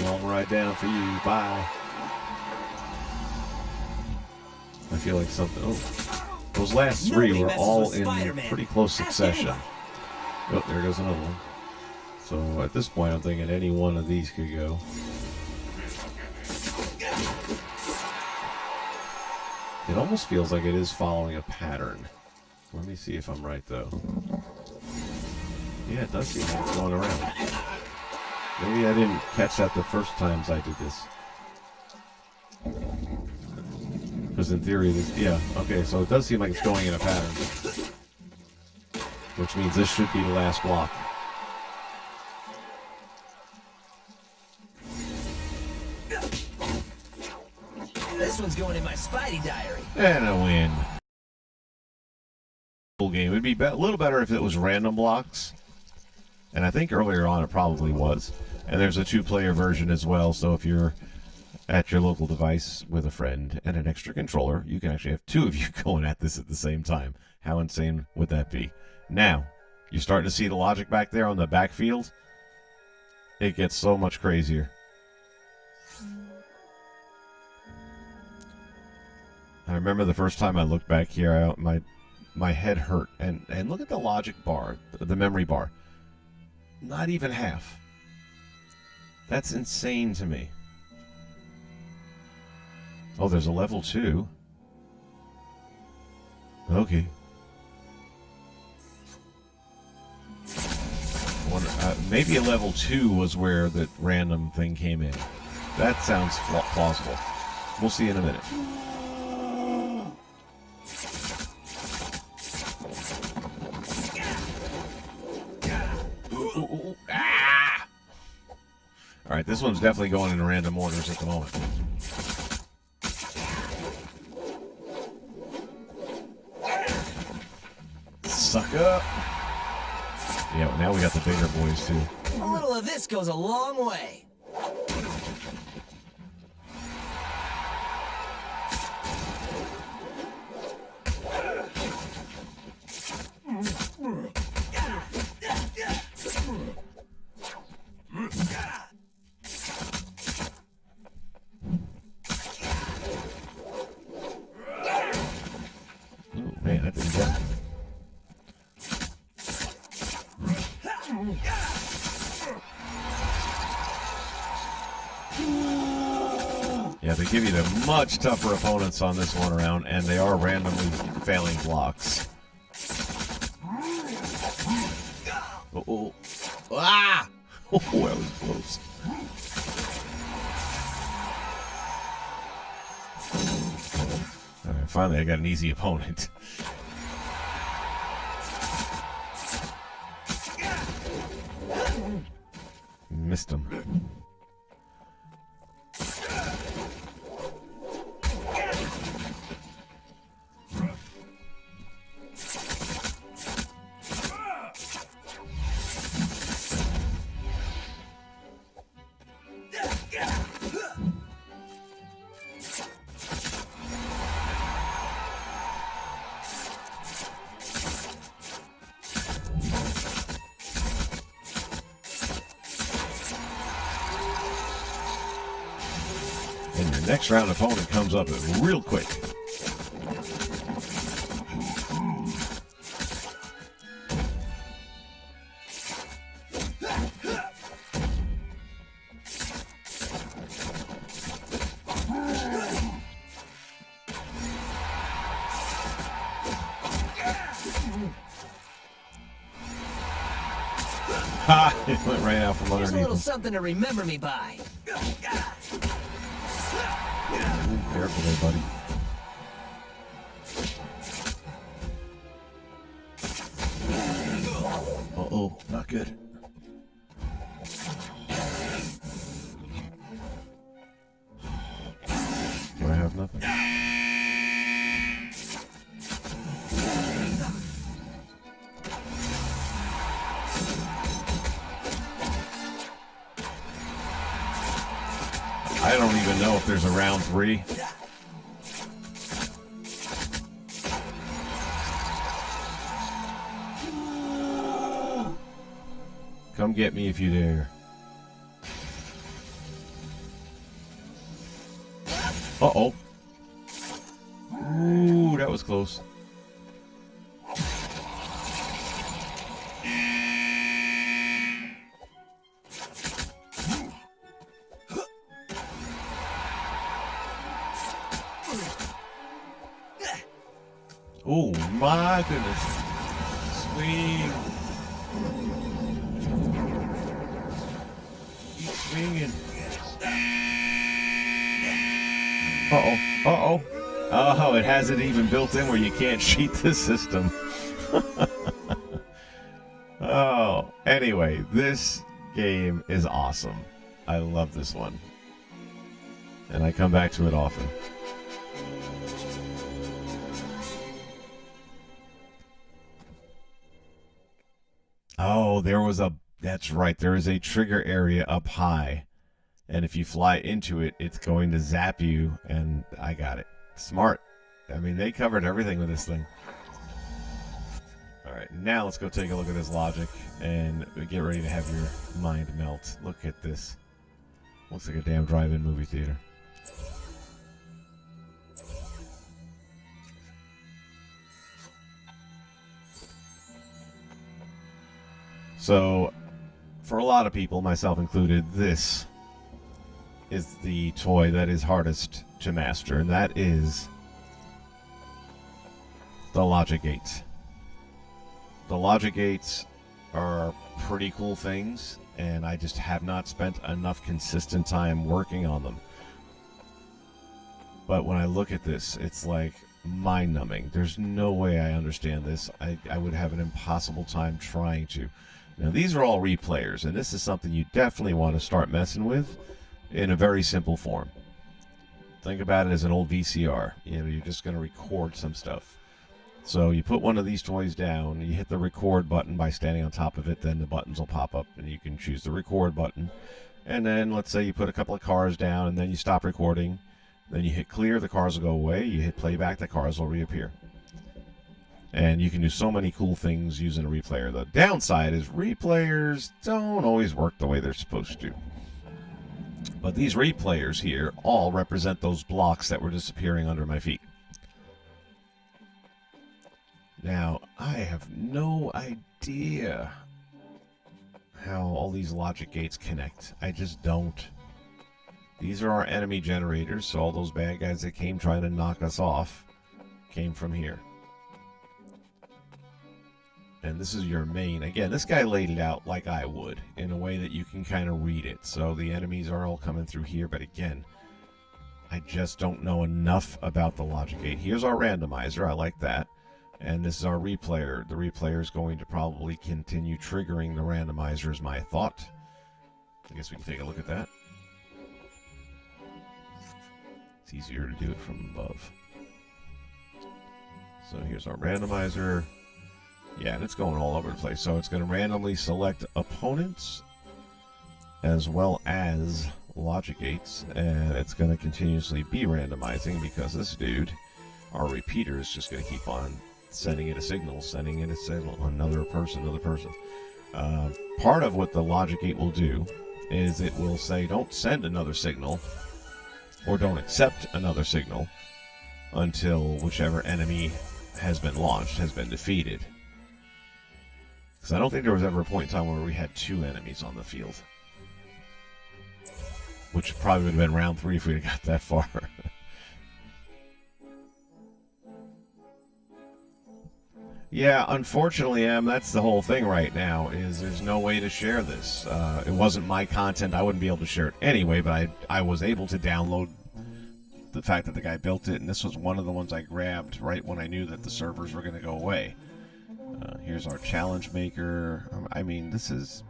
Long ride down for you. Bye. I feel like something... Oh, those last three were all in pretty close succession. Oh, there goes another one. So at this point, I'm thinking any one of these could go. It almost feels like it is following a pattern. Let me see if I'm right, though. Yeah, it does seem like it's going around. Maybe I didn't catch that the first times I did this. Because in theory, this, yeah, okay, so it does seem like it's going in a pattern. Which means this should be the last block. This one's going in my Spidey diary. And a win. Game. It'd be a little better if it was random blocks. And I think earlier on it probably was. And there's a 2-player version as well, so if you're at your local device with a friend and an extra controller, you can actually have 2 of you going at this at the same time. How insane would that be? Now, you're starting to see the logic back there on the backfield. It gets so much crazier. I remember the first time I looked back here, my head hurt. And look at the logic bar, the memory bar. Not even half. That's insane to me. Oh, there's a level 2. Okay. Maybe a level 2 was where the random thing came in. That sounds plausible. We'll see in a minute. Ah! All right, this one's definitely going in random orders at the moment. Sucker! Yeah, now we got the bigger boys too. A little of this goes a long way. Man, that didn't get it. Yeah, they give you the much tougher opponents on this one around, and they are randomly failing blocks. Uh-oh. Ah! Oh, that was close. finally I got an easy opponent. Missed him. And your next round opponent comes up real quick. Ha! It went right out from Here's a underneath little him. something to remember me by. Careful there, buddy. Uh-oh, not good. Do I have nothing? I don't even know if there's a round 3. Come get me if you dare. Uh-oh. Ooh, that was close. Oh my goodness. Swing. Keep swinging. Uh-oh. Uh-oh. Oh, it has it even built in where you can't cheat the system. Oh, anyway, this game is awesome. I love this one. And I come back to it often. Oh, that's right, there is a trigger area up high. And if you fly into it, it's going to zap you, and I got it. Smart. I mean, they covered everything with this thing. All right, now let's go take a look at this logic and get ready to have your mind melt. Look at this. Looks like a damn drive-in movie theater. So, for a lot of people, myself included, this is the toy that is hardest to master, and that is the logic gates. The logic gates are pretty cool things, and I just have not spent enough consistent time working on them. But when I look at this, it's like mind-numbing. There's no way I understand this. I would have an impossible time trying to. Now, these are all replayers, and this is something you definitely want to start messing with in a very simple form. Think about it as an old VCR. You know, you're just going to record some stuff. So you put one of these toys down, you hit the record button by standing on top of it, then the buttons will pop up, and you can choose the record button. And then, let's say you put a couple of cars down, and then you stop recording. Then you hit clear, the cars will go away. You hit playback, the cars will reappear. And you can do so many cool things using a replayer. The downside is replayers don't always work the way they're supposed to. But these replayers here all represent those blocks that were disappearing under my feet. Now, I have no idea how all these logic gates connect. I just don't. These are our enemy generators, so all those bad guys that came trying to knock us off came from here. And this is your main. Again, this guy laid it out like I would, in a way that you can kind of read it. So the enemies are all coming through here, but again, I just don't know enough about the logic gate. Here's our randomizer. I like that. And this is our replayer. The replayer is going to probably continue triggering the randomizer, is my thought. I guess we can take a look at that. It's easier to do it from above. So here's our randomizer. Yeah, and it's going all over the place. So it's going to randomly select opponents as well as logic gates, and it's going to continuously be randomizing because this dude, our repeater, is just going to keep on sending it a signal, another person. Part of what the logic gate will do is it will say don't send another signal or don't accept another signal until whichever enemy has been launched has been defeated. Because I don't think there was ever a point in time where we had 2 enemies on the field. Which probably would have been round 3 if we had got that far. Yeah, unfortunately, that's the whole thing right now, is there's no way to share this. It wasn't my content. I wouldn't be able to share it anyway, but I was able to download the fact that the guy built it, and this was one of the ones I grabbed right when I knew that the servers were going to go away. Here's our challenge maker. I mean, this is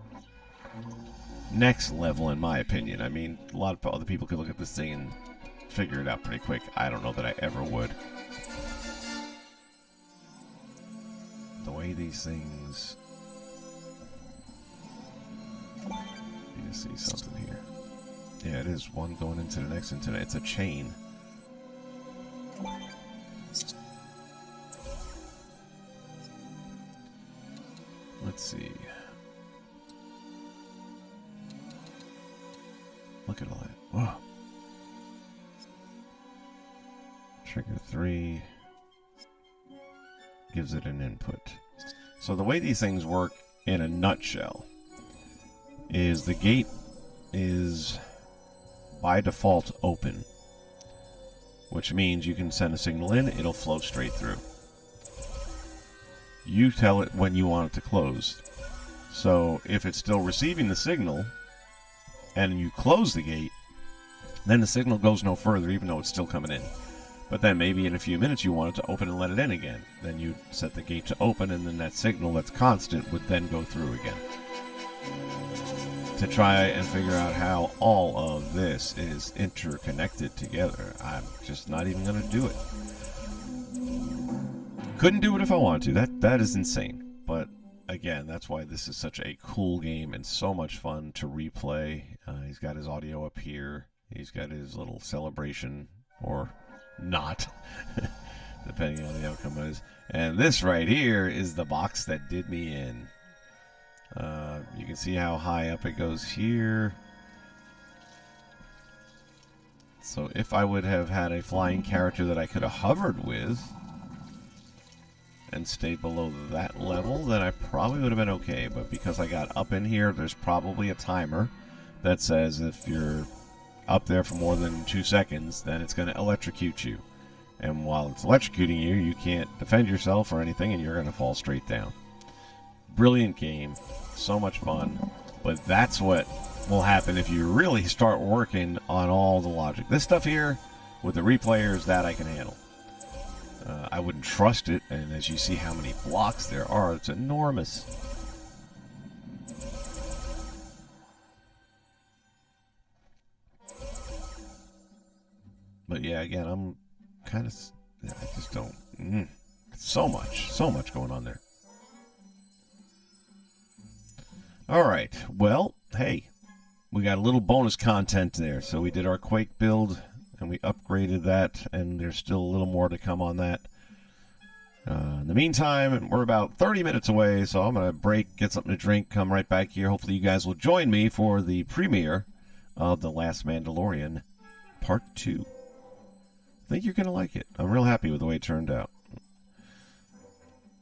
next level in my opinion. I mean, a lot of other people could look at this thing and figure it out pretty quick. I don't know that I ever would. The way these things... You see something here. Yeah, it is one going into the next into it's a chain. Let's see. Look at all that. Whoa. Trigger 3 gives it an input. So the way these things work in a nutshell is the gate is by default open, which means you can send a signal in, it'll flow straight through. You tell it when you want it to close. So if it's still receiving the signal and you close the gate, then the signal goes no further even though it's still coming in. But then maybe in a few minutes you want it to open and let it in again. Then you set the gate to open, and then that signal that's constant would then go through again. To try and figure out how all of this is interconnected together, I'm just not even going to do it. Couldn't do it if I wanted to. That is insane. But again, that's why this is such a cool game and so much fun to replay. He's got his audio up here. He's got his little celebration, or not, depending on the outcome is. And this right here is the box that did me in. You can see how high up it goes here. So if I would have had a flying character that I could have hovered with and stayed below that level, then I probably would have been okay. But because I got up in here, there's probably a timer that says if you're up there for more than 2 seconds, then it's going to electrocute you. And while it's electrocuting you, you can't defend yourself or anything, and you're going to fall straight down. Brilliant game. So much fun. But that's what will happen if you really start working on all the logic. This stuff here, with the replayers, that I can handle. I wouldn't trust it, and as you see how many blocks there are, it's enormous. But yeah, again, I'm kind of... I just don't... So much going on there. Alright, well, hey, we got a little bonus content there. So we did our Quake build, and we upgraded that, and there's still a little more to come on that. In the meantime, we're about 30 minutes away, so I'm going to break, get something to drink, come right back here. Hopefully you guys will join me for the premiere of The Last Mandalorian Part 2. I think you're going to like it. I'm real happy with the way it turned out.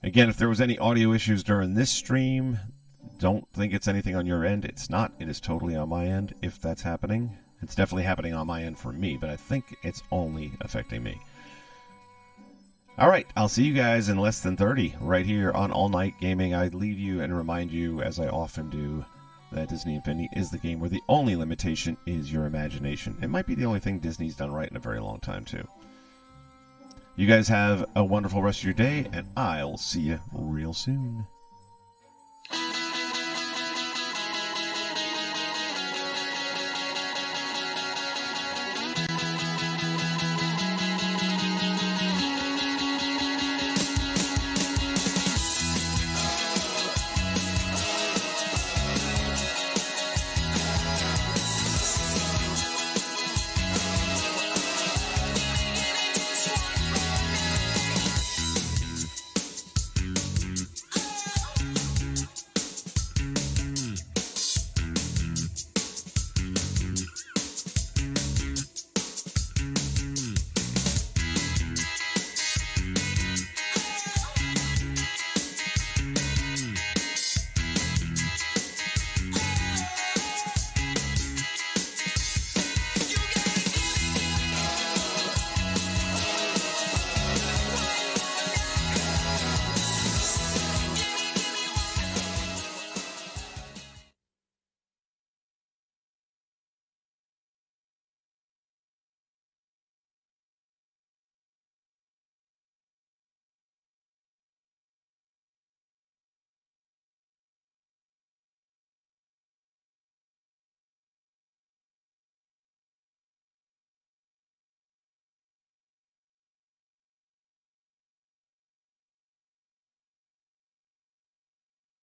Again, if there was any audio issues during this stream, don't think it's anything on your end. It's not. It is totally on my end, if that's happening. It's definitely happening on my end for me, but I think it's only affecting me. Alright, I'll see you guys in less than 30 right here on All Night Gaming. I leave you and remind you, as I often do, that Disney Infinity is the game where the only limitation is your imagination. It might be the only thing Disney's done right in a very long time, too. You guys have a wonderful rest of your day, and I'll see you real soon.